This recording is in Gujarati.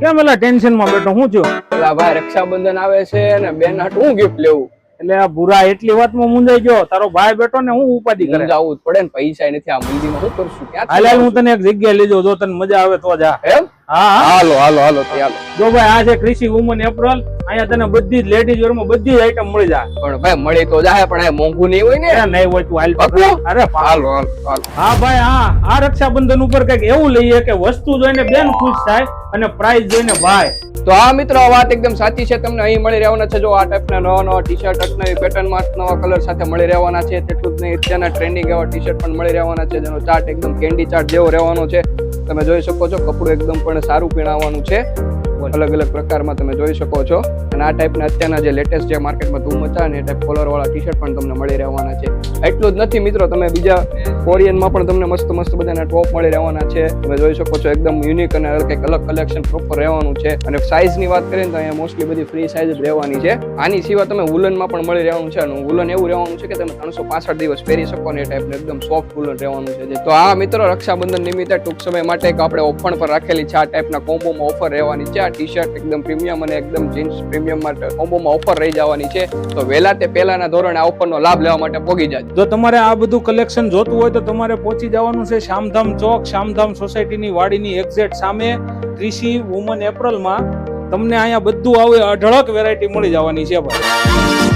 કેમ એલા ટેન્શન માં બેઠો હું છું? પેલા ભાઈ રક્ષાબંધન આવે છે ને બેન હાટુ હું ગિફ્ટ લેવું? એટલે આ બુરા એટલી વાતમાં મુંજાઈ ગયો. તારો ભાઈ બેઠો ને હું ઉપાધિ કરે. સમજાવવું જ પડે ને, પૈસા નથી આ મંદીમાં, શું કરશું? હાલ હું તને એક જગ્યાએ લઈ જાઉં, જો તને મજા આવે તો જા. એમ? હા હાલો હાલો હાલો ચાલો. જો ભાઈ આ છે કૃષિ વુમન એપ્રલ. અહીંયા તને બધી જ લેડીઝ વેર માં બધી જ આઈટમ મળી જાય. પણ ભાઈ મળી તો જાય, પણ આ મોંઘું નહીં હોય ને? નહીં હોય તું હાલ. અરે હાલો હાલો હાલો. હા ભાઈ આ રક્ષાબંધન ઉપર કઈક એવું લઈએ કે વસ્તુ જોઈને બેન ખુશ થાય અને પ્રાઇસ જોઈને ભાઈ. તો આ મિત્રો આ વાત એકદમ સાચી છે. તમને અહીં મળી રહેવાના છે જો આ ટાઈપના નવા નવા ટી શર્ટ, નવી પેટર્નમાં નવા કલર સાથે મળી રહેવાના છે. તેટલું જ નહીં, અત્યારના ટ્રેન્ડિંગ એવા ટી શર્ટ પણ મળી રહેવાના છે જેનો ચાર્ટ એકદમ કેન્ડી ચાર્ટ જેવો રહેવાનો છે. તમે જોઈ શકો છો, કપડું એકદમ પણ સારું પીણાવવાનું છે. અલગ અલગ પ્રકારમાં તમે જોઈ શકો છો. અને આ ટાઈપના અત્યારના જે લેટેસ્ટ જે માર્કેટમાં ધૂમ મચા ને એ ટાઈપ કોલર વાળા ટી શર્ટ પણ તમને મળી રહેવાના છે. એટલું જ નથી મિત્રો, તમે બીજા કોરિયનમાં પણ તમને મસ્ત મસ્ત બધાના ટોપ મળી રહેવાના છે. તમે જોઈ શકો છો એકદમ યુનિક અને કંઈક અલગ કલેક્શન પ્રોપર રહેવાનું છે. અને સાઇઝની વાત કરીએ તો અહીંયા મોસ્ટલી બધી ફ્રી સાઇઝ જ રહેવાની છે. આની સિવાય તમે વુલનમાં પણ મળી રહેવાનું છે. અને વુલન એવું રહેવાનું છે કે તમે 365 દિવસ પહેરી શકો ને એ ટાઈપનું એકદમ સોફ્ટ વુલન રહેવાનું છે. તો આ મિત્રો રક્ષાબંધન નિમિત્તે ટૂંક સમય માટે આપણે ઓફર પર રાખેલી છે. આ ટાઈપના કોમ્બોમાં ઓફર રહેવાની છે. આ ટી શર્ટ એકદમ પ્રીમિયમ અને એકદમ જીન્સ પ્રીમિયમ માટે કોમ્બોમાં ઓફર રહી જવાની છે. તો વહેલા તે પહેલાના ધોરણે આ ઓફરનો લાભ લેવા માટે પહોંચી જાય. જો તમારે આ બધું કલેક્શન જોતું હોય તો તમારે પહોંચી જવાનું છે શામધામ ચોક, શામધામ સોસાયટીની વાડીની એક્ઝેક્ટ સામે કૃષિ વુમન એપ્રલમાં. તમને અહીંયા બધું આવે અઢળક વેરાયટી મળી જવાની છે ભાઈ.